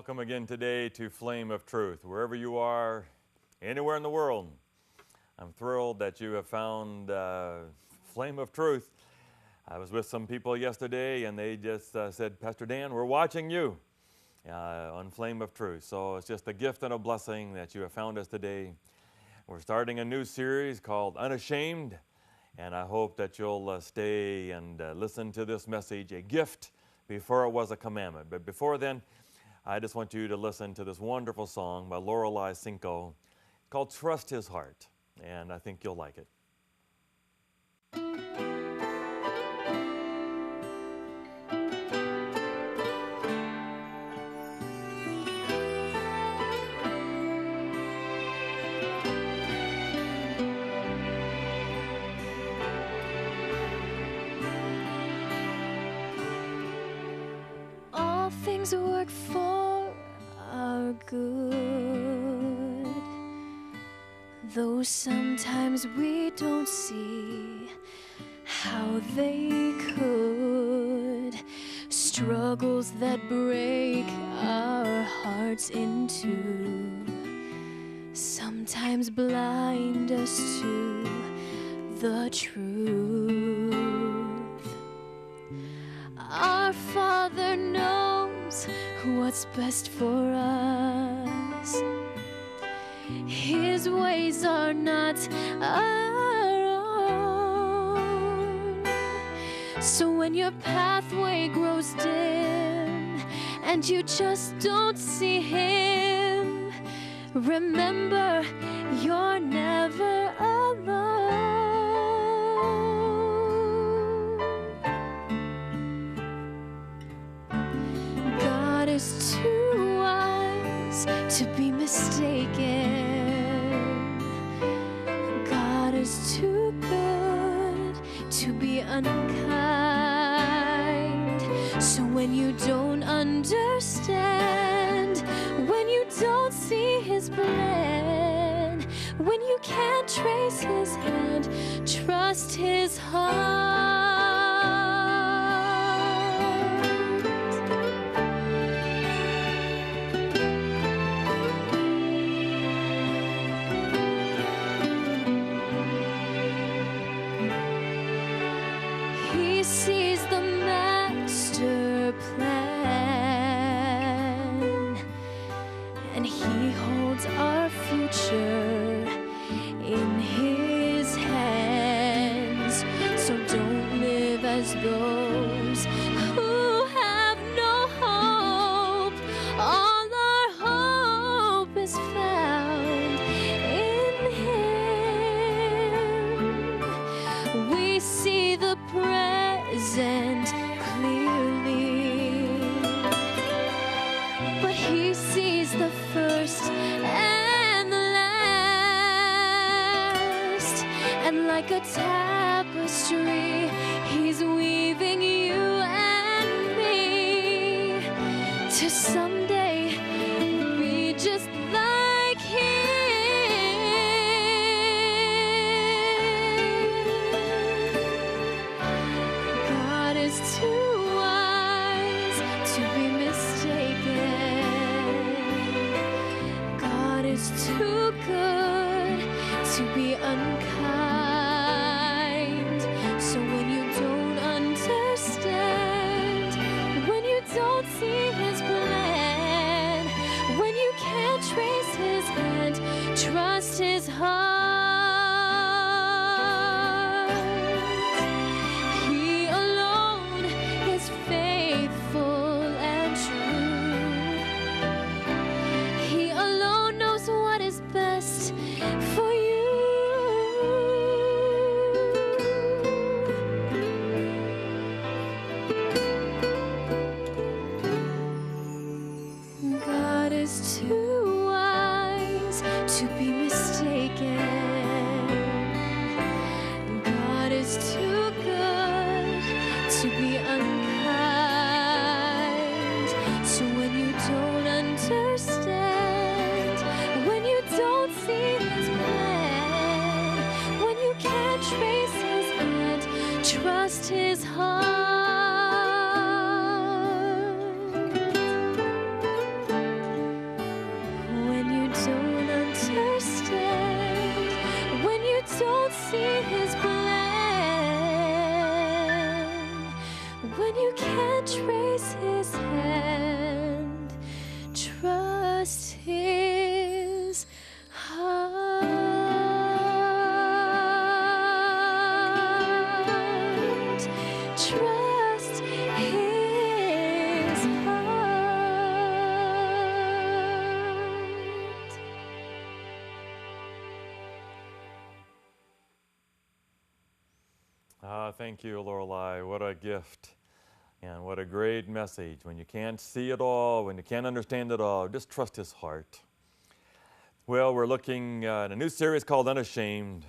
Welcome again today to Flame of Truth. Wherever you are, anywhere in the world, I'm thrilled that you have found Flame of Truth. I was with some people yesterday and they just said, Pastor Dan, we're watching you on Flame of Truth. So it's just a gift and a blessing that you have found us today. We're starting a new series called Unashamed, and I hope that you'll stay and listen to this message, a gift before it was a commandment. But before then, I just want you to listen to this wonderful song by Lorelei Cinco. It's called Trust His Heart, and I think you'll like it. All things work for our good, though sometimes we don't see how they could. Struggles that break our hearts into sometimes blind us to the truth. Our Father knows what's best for us. His ways are not our own. So when your pathway grows dim and you just don't see Him, remember you're never alone. God is too wise to be mistaken. God is too good to be unkind. So when you don't understand, when you don't see His plan, when you can't trace His hand, trust His heart. He sees the master plan, and He holds our future in His hands. So don't live as those who have no hope. All our hope is found in Him. We see the present clearly, but He sees the first and the last. And like a tapestry, He's weaving you and me to someday be just like Him. God is too wise to be mistaken. God is too good to be unkind. So when you don't understand, when you don't see His plan, when you can't trace His hand, trust His heart. He alone is faithful and true. He alone knows what is best for you. God is too wise to be mistaken. God is too good to be unkind. So when you don't understand, when you don't see His plan, when you can't trace His hand, trust His heart. Thank you, Lorelei. What a gift. And what a great message. When you can't see it all, when you can't understand it all, just trust His heart. Well, we're looking at a new series called Unashamed.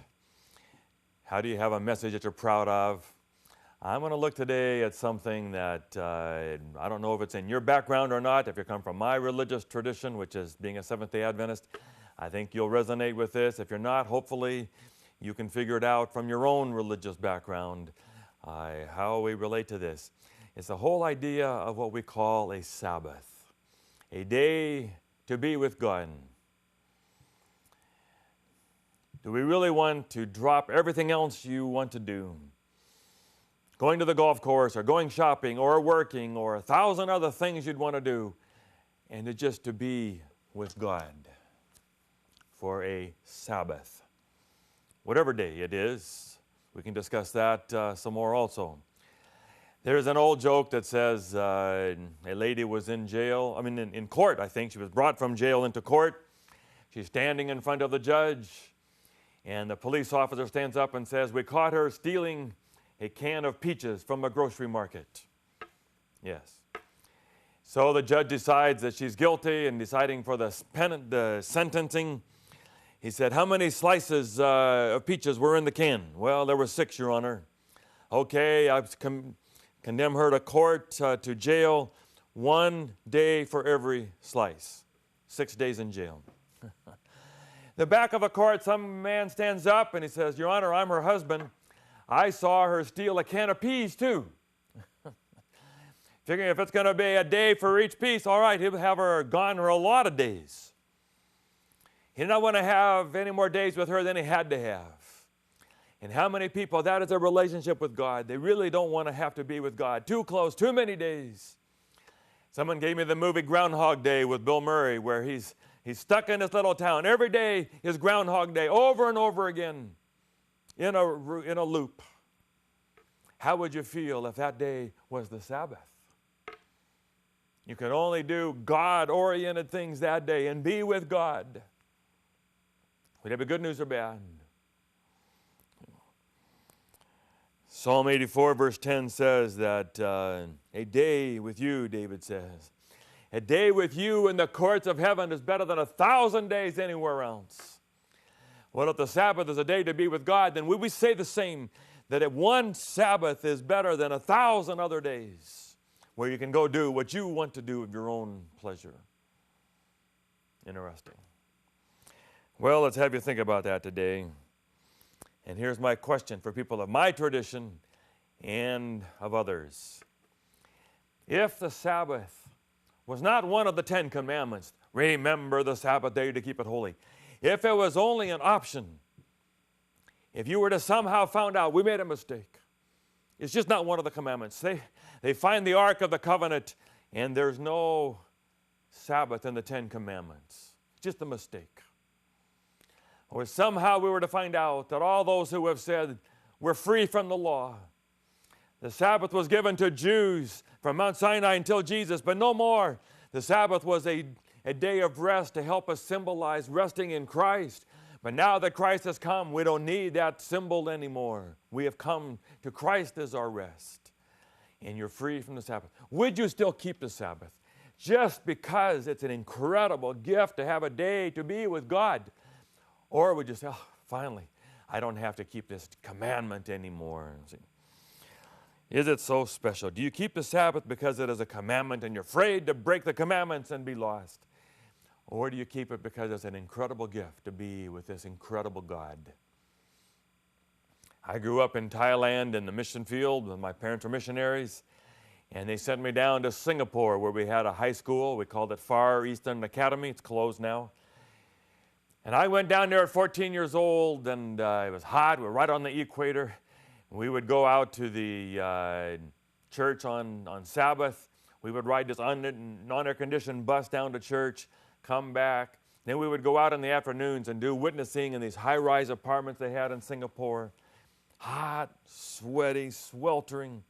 How do you have a message that you're proud of? I'm going to look today at something that I don't know if it's in your background or not. If you come from my religious tradition, which is being a Seventh-day Adventist, I think you'll resonate with this. If you're not, hopefully you can figure it out from your own religious background, how we relate to this. It's the whole idea of what we call a Sabbath, a day to be with God. Do we really want to drop everything else you want to do? Going to the golf course or going shopping or working or 1,000 other things you'd want to do, and just to be with God for a Sabbath. Whatever day it is, we can discuss that some more also. There's an old joke that says a lady was in jail, in court, I think. She was brought from jail into court. She's standing in front of the judge, and the police officer stands up and says, "We caught her stealing a can of peaches from a grocery market." Yes. So the judge decides that she's guilty, and deciding for the sentencing, he said, "How many slices of peaches were in the can?" "Well, there were 6, Your Honor." "Okay, I've condemn her to court, to jail, 1 day for every slice. 6 days in jail." The back of a court, some man stands up and he says, "Your Honor, I'm her husband. I saw her steal a can of peas too." Figuring if it's going to be a day for each piece, all right, he'll have her gone for a lot of days. He did not want to have any more days with her than he had to have. And how many people, that is a relationship with God. They really don't want to have to be with God. Too close, too many days. Someone gave me the movie Groundhog Day with Bill Murray, where he's stuck in this little town. Every day is Groundhog Day, over and over again, in a loop. How would you feel if that day was the Sabbath? You could only do God-oriented things that day and be with God. Would that be good news or bad? Psalm 84 verse 10 says that a day with you, David says, a day with you in the courts of heaven is better than 1,000 days anywhere else. Well, if the Sabbath is a day to be with God, then would we say the same, that one Sabbath is better than 1,000 other days where you can go do what you want to do of your own pleasure? Interesting. Well, let's have you think about that today. And here's my question for people of my tradition and of others. If the Sabbath was not one of the 10 commandments, remember the Sabbath day to keep it holy. If it was only an option, if you were to somehow found out we made a mistake, it's just not one of the commandments. They find the Ark of the Covenant and there's no Sabbath in the 10 commandments. Just a mistake. Or somehow we were to find out that all those who have said we're free from the law, the Sabbath was given to Jews from Mount Sinai until Jesus, but no more. The Sabbath was a day of rest to help us symbolize resting in Christ. But now that Christ has come, we don't need that symbol anymore. We have come to Christ as our rest. And you're free from the Sabbath. Would you still keep the Sabbath? Just because it's an incredible gift to have a day to be with God. Or would you say, "Oh, finally, I don't have to keep this commandment anymore." Is it so special? Do you keep the Sabbath because it is a commandment and you're afraid to break the commandments and be lost? Or do you keep it because it's an incredible gift to be with this incredible God? I grew up in Thailand in the mission field. My parents were missionaries. And they sent me down to Singapore where we had a high school. We called it Far Eastern Academy. It's closed now. And I went down there at 14 years old, and it was hot. We were right on the equator. We would go out to the church on Sabbath. We would ride this non-air-conditioned bus down to church, come back. Then we would go out in the afternoons and do witnessing in these high-rise apartments they had in Singapore. Hot, sweaty, sweltering.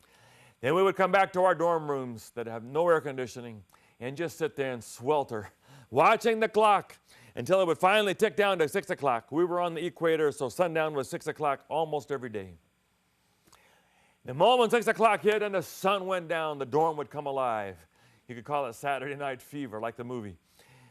Then we would come back to our dorm rooms that have no air conditioning and just sit there and swelter, watching the clock until it would finally tick down to 6 o'clock. We were on the equator, so sundown was 6 o'clock almost every day. The moment 6 o'clock hit and the sun went down, the dorm would come alive. You could call it Saturday Night Fever, like the movie.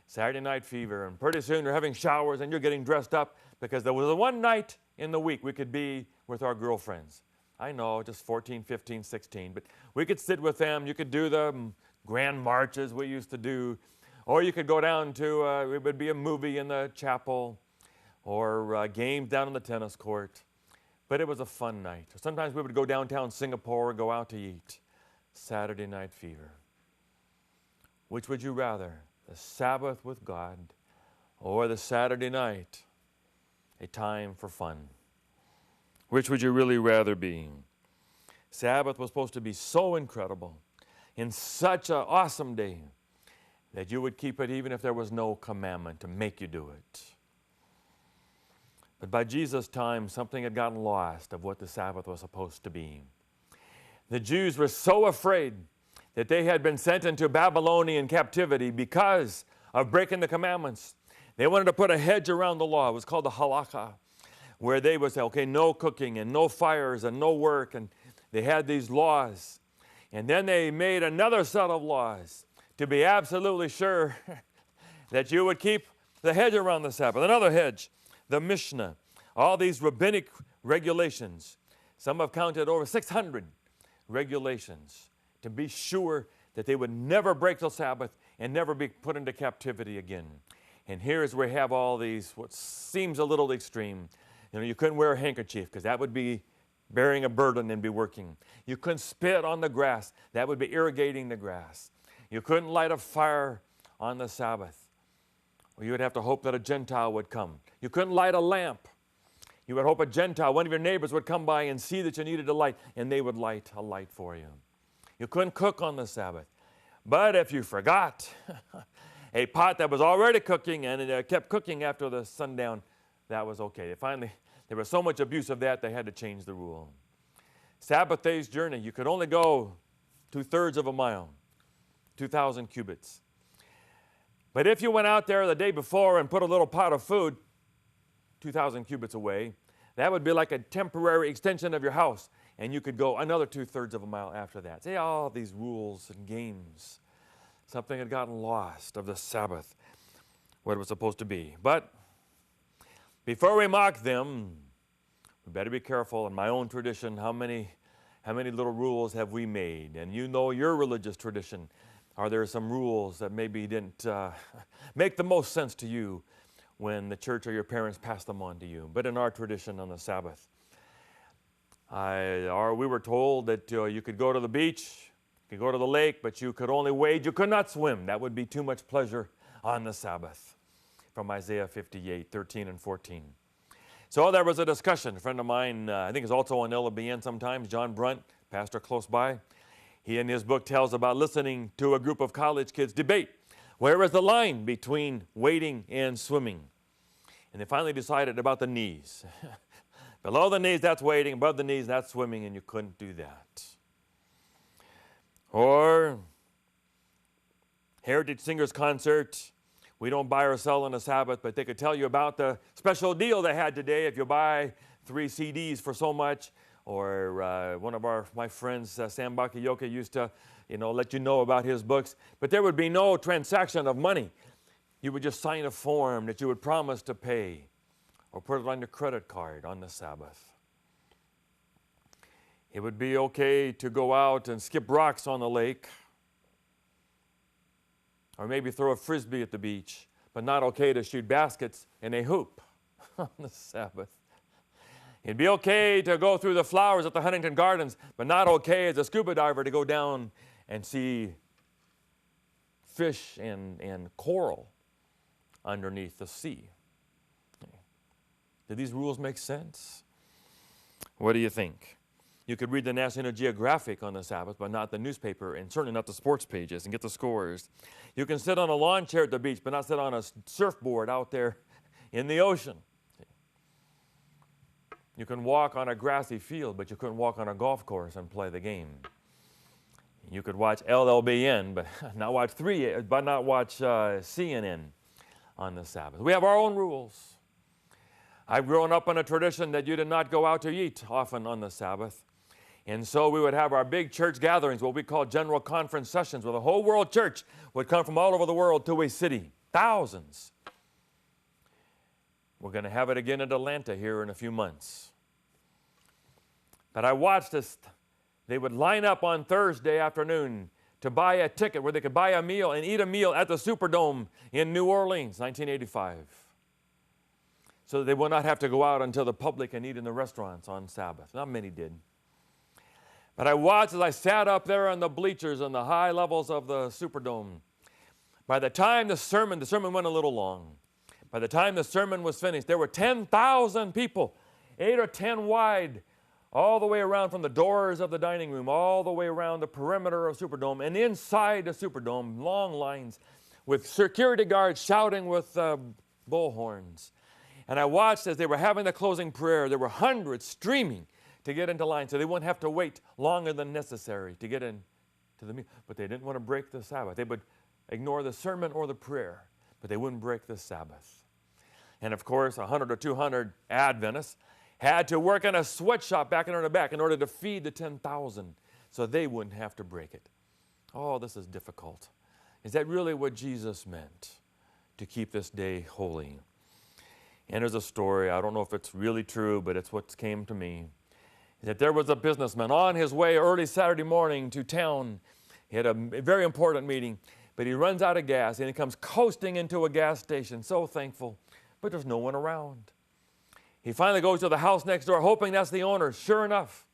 Saturday Night Fever. And pretty soon you're having showers and you're getting dressed up because there was the one night in the week we could be with our girlfriends. I know, just 14, 15, 16, but we could sit with them. You could do the grand marches we used to do, or you could go down to, it would be a movie in the chapel, or games down on the tennis court. But it was a fun night. Sometimes we would go downtown Singapore and go out to eat. Saturday Night Fever. Which would you rather? The Sabbath with God or the Saturday night, a time for fun? Which would you really rather be? Sabbath was supposed to be so incredible, in such an awesome day, that you would keep it even if there was no commandment to make you do it. But by Jesus' time, something had gotten lost of what the Sabbath was supposed to be. The Jews were so afraid that they had been sent into Babylonian captivity because of breaking the commandments. They wanted to put a hedge around the law. It was called the halakha, where they would say, okay, no cooking and no fires and no work. And they had these laws. And then they made another set of laws to be absolutely sure that you would keep the hedge around the Sabbath. Another hedge, the Mishnah, all these rabbinic regulations. Some have counted over 600 regulations to be sure that they would never break the Sabbath and never be put into captivity again. And here's where we have all these, what seems a little extreme. You couldn't wear a handkerchief because that would be bearing a burden and be working. You couldn't spit on the grass. That would be irrigating the grass. You couldn't light a fire on the Sabbath. Or you would have to hope that a Gentile would come. You couldn't light a lamp. You would hope a Gentile, one of your neighbors, would come by and see that you needed a light, and they would light a light for you. You couldn't cook on the Sabbath. But if you forgot a pot that was already cooking and it kept cooking after the sundown, that was okay. There was so much abuse of that, they had to change the rule. Sabbath day's journey, you could only go 2/3 of a mile, 2,000 cubits. But if you went out there the day before and put a little pot of food 2,000 cubits away, that would be like a temporary extension of your house, and you could go another 2/3 of a mile after that. See, all these rules and games. Something had gotten lost of the Sabbath, what it was supposed to be. But before we mock them, we better be careful. In my own tradition, how many little rules have we made? And you know your religious tradition. Are there some rules that maybe didn't make the most sense to you when the church or your parents passed them on to you? But in our tradition on the Sabbath, we were told that you could go to the beach, you could go to the lake, but you could only wade. You could not swim. That would be too much pleasure on the Sabbath. From Isaiah 58, 13 and 14. So there was a discussion. A friend of mine, I think is also on LLBN sometimes, John Brunt, pastor close by. He in his book tells about listening to a group of college kids debate. Where is the line between wading and swimming? And they finally decided about the knees. Below the knees, that's wading. Above the knees, that's swimming, and you couldn't do that. Or Heritage Singers Concert. We don't buy or sell on the Sabbath, but they could tell you about the special deal they had today if you buy 3 CDs for so much. Or one of my friends, Sam Bakayoko, used to let you know about his books. But there would be no transaction of money. You would just sign a form that you would promise to pay or put it on your credit card on the Sabbath. It would be okay to go out and skip rocks on the lake. Or maybe throw a frisbee at the beach, but not okay to shoot baskets in a hoop on the Sabbath. It'd be okay to go through the flowers at the Huntington Gardens, but not okay as a scuba diver to go down and see fish and coral underneath the sea. Do these rules make sense? What do you think? You could read the National Geographic on the Sabbath, but not the newspaper, and certainly not the sports pages, and get the scores. You can sit on a lawn chair at the beach, but not sit on a surfboard out there in the ocean. You can walk on a grassy field, but you couldn't walk on a golf course and play the game. You could watch LLBN, but not watch CNN on the Sabbath. We have our own rules. I've grown up in a tradition that you did not go out to eat often on the Sabbath. And so we would have our big church gatherings, what we call general conference sessions, where the whole world church would come from all over the world to a city. Thousands. We're going to have it again in Atlanta here in a few months. But I watched this. They would line up on Thursday afternoon to buy a ticket where they could buy a meal and eat a meal at the Superdome in New Orleans, 1985. So that they would not have to go out into the public and eat in the restaurants on Sabbath. Not many did. But I watched as I sat up there on the bleachers on the high levels of the Superdome. By the time the sermon went a little long. By the time the sermon was finished, there were 10,000 people, 8 or 10 wide, all the way around from the doors of the dining room, all the way around the perimeter of Superdome, and inside the Superdome, long lines with security guards shouting with bullhorns. And I watched as they were having the closing prayer. There were hundreds streaming to get into line so they wouldn't have to wait longer than necessary to get into the meal. But they didn't want to break the Sabbath. They would ignore the sermon or the prayer, but they wouldn't break the Sabbath. And of course, 100 or 200 Adventists had to work in a sweatshop back in the back in order to feed the 10,000 so they wouldn't have to break it. Oh, this is difficult. Is that really what Jesus meant, to keep this day holy? And there's a story, I don't know if it's really true, but it's what came to me, that there was a businessman on his way early Saturday morning to town. He had a very important meeting, but he runs out of gas and he comes coasting into a gas station, so thankful, but there's no one around. He finally goes to the house next door, hoping that's the owner. Sure enough.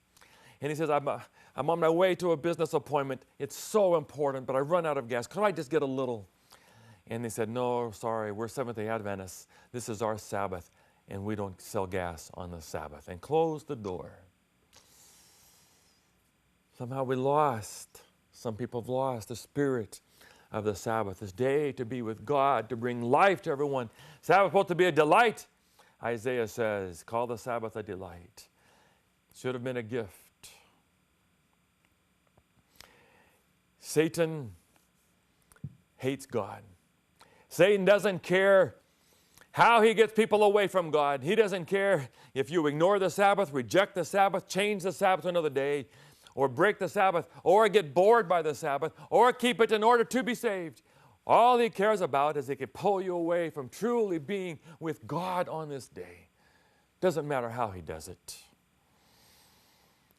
And he says, I'm on my way to a business appointment. It's so important, but I run out of gas. Could I just get a little? And they said, no, sorry, we're Seventh-day Adventists. This is our Sabbath, and we don't sell gas on the Sabbath. And closed the door. Somehow some people have lost the spirit of the Sabbath, this day to be with God, to bring life to everyone. Sabbath is supposed to be a delight. Isaiah says, call the Sabbath a delight. Should have been a gift. Satan hates God. Satan doesn't care how he gets people away from God. He doesn't care if you ignore the Sabbath, reject the Sabbath, change the Sabbath to another day, or break the Sabbath, or get bored by the Sabbath, or keep it in order to be saved. All he cares about is he can pull you away from truly being with God on this day. Doesn't matter how he does it.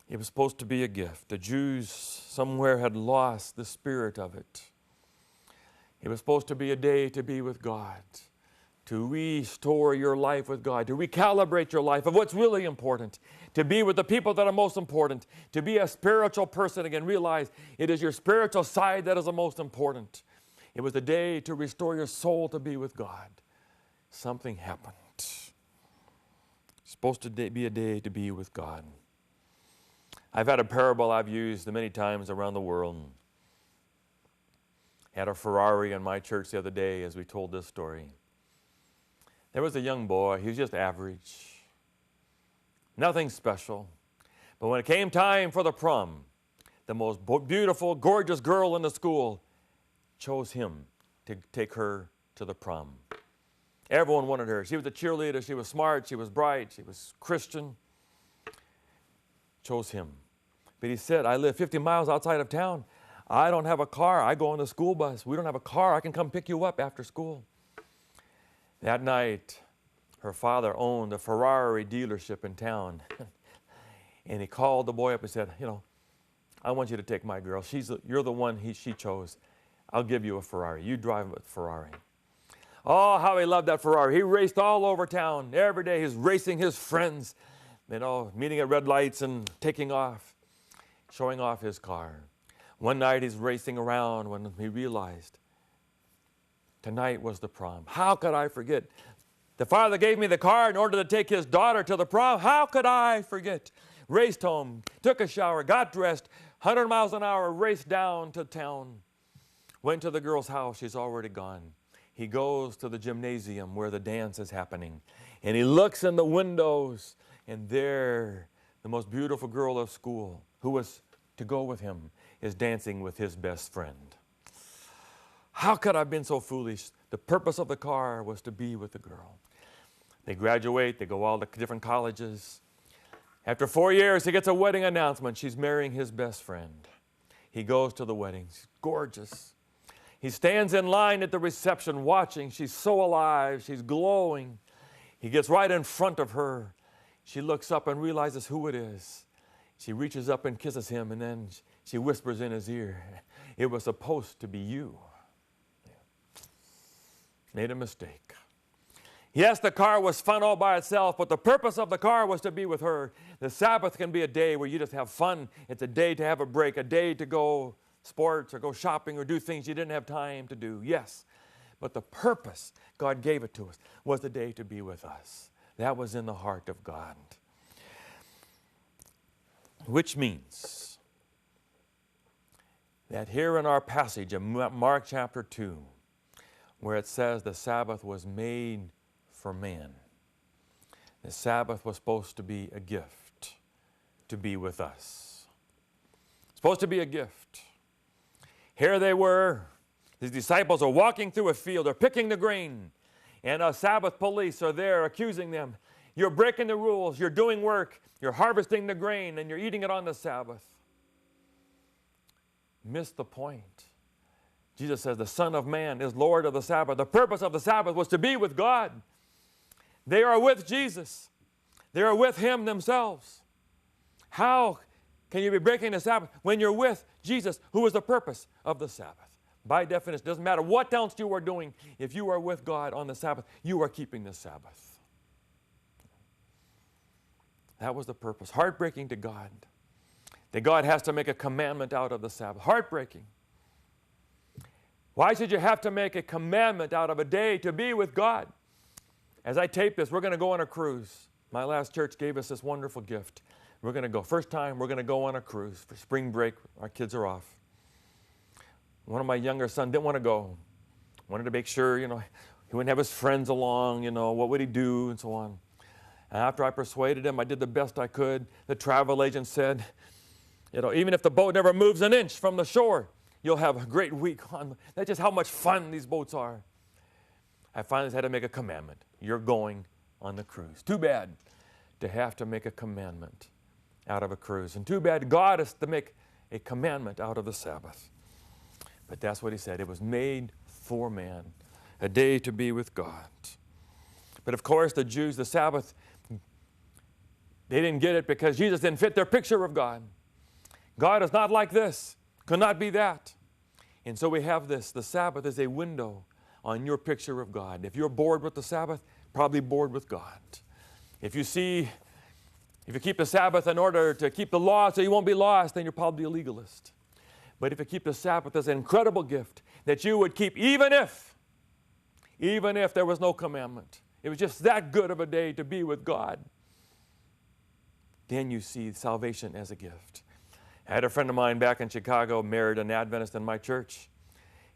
It was supposed to be a gift. The Jews somewhere had lost the spirit of it. It was supposed to be a day to be with God, to restore your life with God, to recalibrate your life of what's really important, to be with the people that are most important, to be a spiritual person again. Realize it is your spiritual side that is the most important. It was a day to restore your soul to be with God. Something happened. It's supposed to be a day to be with God. I've had a parable I've used many times around the world. Had a Ferrari in my church the other day as we told this story. There was a young boy. He was just average. Nothing special. But when it came time for the prom, the most beautiful, gorgeous girl in the school chose him to take her to the prom. Everyone wanted her. She was a cheerleader. She was smart. She was bright. She was Christian. Chose him. But he said, I live 50 miles outside of town. I don't have a car. I go on the school bus. We don't have a car. I can come pick you up after school. That night, her father owned a Ferrari dealership in town. And he called the boy up and said, I want you to take my girl. You're the one she chose. I'll give you a Ferrari. You drive a Ferrari. Oh, how he loved that Ferrari. He raced all over town. Every day he's racing his friends, meeting at red lights and taking off, showing off his car. One night he's racing around when he realized tonight was the prom. How could I forget? The father gave me the car in order to take his daughter to the prom. How could I forget? Raced home, took a shower, got dressed, 100 miles an hour, raced down to town. Went to the girl's house. She's already gone. He goes to the gymnasium where the dance is happening. And he looks in the windows. And there, the most beautiful girl of school, who was to go with him, is dancing with his best friend. How could I have been so foolish? The purpose of the car was to be with the girl. They graduate. They go all to different colleges. After 4 years, he gets a wedding announcement. She's marrying his best friend. He goes to the wedding. She's gorgeous. He stands in line at the reception watching. She's so alive. She's glowing. He gets right in front of her. She looks up and realizes who it is. She reaches up and kisses him, and then she whispers in his ear, "It was supposed to be you." Made a mistake. Yes, the car was fun all by itself, but the purpose of the car was to be with her. The Sabbath can be a day where you just have fun. It's a day to have a break, a day to go sports or go shopping or do things you didn't have time to do. Yes, but the purpose God gave it to us was the day to be with us. That was in the heart of God. Which means that here in our passage in Mark chapter 2, where it says the Sabbath was made for man, the Sabbath was supposed to be a gift to be with us. It's supposed to be a gift. Here they were. These disciples are walking through a field. They're picking the grain. And Sabbath police are there accusing them. You're breaking the rules. You're doing work. You're harvesting the grain and you're eating it on the Sabbath. Missed the point. Jesus says the Son of Man is Lord of the Sabbath. The purpose of the Sabbath was to be with God. They are with Jesus. They are with Him themselves. How can you be breaking the Sabbath when you're with Jesus, who is the purpose of the Sabbath? By definition, it doesn't matter what else you are doing. If you are with God on the Sabbath, you are keeping the Sabbath. That was the purpose. Heartbreaking to God that God has to make a commandment out of the Sabbath. Heartbreaking. Why should you have to make a commandment out of a day to be with God? As I tape this, we're going to go on a cruise. My last church gave us this wonderful gift. We're going to go. First time, we're going to go on a cruise for spring break. Our kids are off. One of my younger sons didn't want to go. Wanted to make sure, he wouldn't have his friends along, what would he do, and so on. And after I persuaded him, I did the best I could. The travel agent said, even if the boat never moves an inch from the shore, you'll have a great week on. That's just how much fun these boats are. I finally had to make a commandment. You're going on the cruise. Too bad to have to make a commandment out of a cruise. And too bad God is to make a commandment out of the Sabbath. But that's what He said. It was made for man, a day to be with God. But of course, the Jews, the Sabbath, they didn't get it because Jesus didn't fit their picture of God. God is not like this, could not be that. And so we have this. The Sabbath is a window on your picture of God. If you're bored with the Sabbath, probably bored with God. If you keep the Sabbath in order to keep the law so you won't be lost, then you're probably a legalist. But if you keep the Sabbath as an incredible gift that you would keep even if there was no commandment, it was just that good of a day to be with God, then you see salvation as a gift. I had a friend of mine back in Chicago, married an Adventist in my church.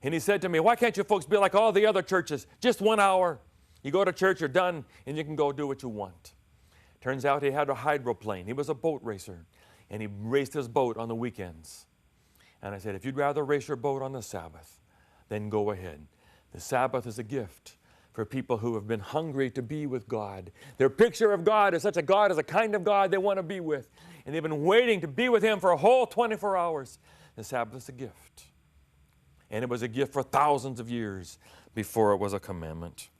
And he said to me, why can't you folks be like all the other churches? Just 1 hour. You go to church, you're done, and you can go do what you want. Turns out he had a hydroplane. He was a boat racer, and he raced his boat on the weekends. And I said, if you'd rather race your boat on the Sabbath, then go ahead. The Sabbath is a gift for people who have been hungry to be with God. Their picture of God is such a God, is a kind of God they want to be with. And they've been waiting to be with Him for a whole 24 hours. The Sabbath is a gift. And it was a gift for thousands of years before it was a commandment.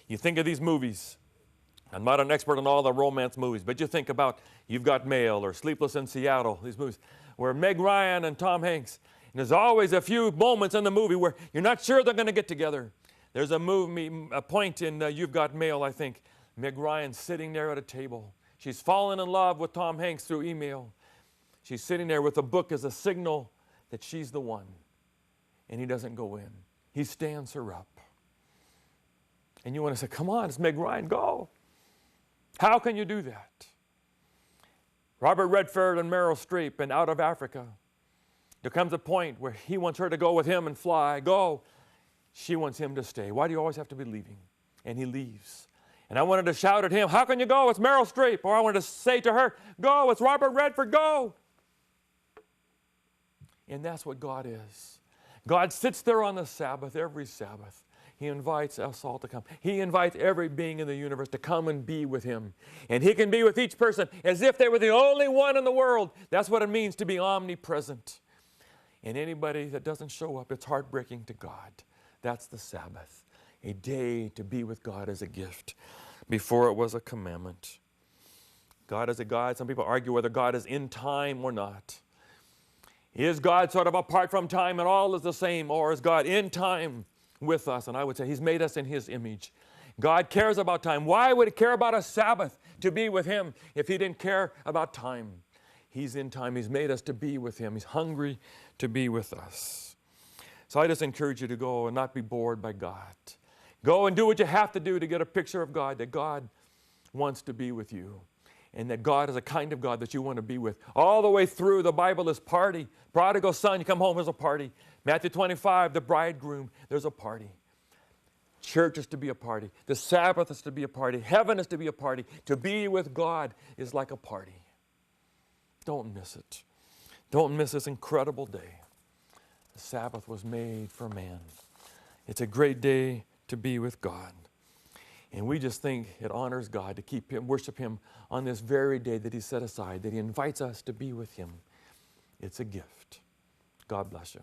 You think of these movies. I'm not an expert on all the romance movies, but you think about You've Got Mail or Sleepless in Seattle, these movies where Meg Ryan and Tom Hanks, and there's always a few moments in the movie where you're not sure they're going to get together. There's a point in You've Got Mail, I think. Meg Ryan's sitting there at a table. She's fallen in love with Tom Hanks through email. She's sitting there with a book as a signal that she's the one. And he doesn't go in. He stands her up. And you want to say, come on, it's Meg Ryan, go. How can you do that? Robert Redford and Meryl Streep and Out of Africa. There comes a point where he wants her to go with him and fly. Go. She wants him to stay. Why do you always have to be leaving? And he leaves. And I wanted to shout at him, how can you go? It's Meryl Streep. Or I wanted to say to her, go, it's Robert Redford, go. And that's what God is. God sits there on the Sabbath, every Sabbath. He invites us all to come. He invites every being in the universe to come and be with Him. And He can be with each person as if they were the only one in the world. That's what it means to be omnipresent. And anybody that doesn't show up, it's heartbreaking to God. That's the Sabbath, a day to be with God as a gift before it was a commandment. God is a God. Some people argue whether God is in time or not. Is God sort of apart from time and all is the same, or is God in time with us? And I would say He's made us in His image. God cares about time. Why would He care about a Sabbath to be with Him if He didn't care about time? He's in time. He's made us to be with Him. He's hungry to be with us. So I just encourage you to go and not be bored by God. Go and do what you have to do to get a picture of God, that God wants to be with you. And that God is a kind of God that you want to be with. All the way through, the Bible is party. Prodigal son, you come home, there's a party. Matthew 25, the bridegroom, there's a party. Church is to be a party. The Sabbath is to be a party. Heaven is to be a party. To be with God is like a party. Don't miss it. Don't miss this incredible day. The Sabbath was made for man. It's a great day to be with God. And we just think it honors God to keep Him, worship Him on this very day that He set aside, that He invites us to be with Him. It's a gift. God bless you.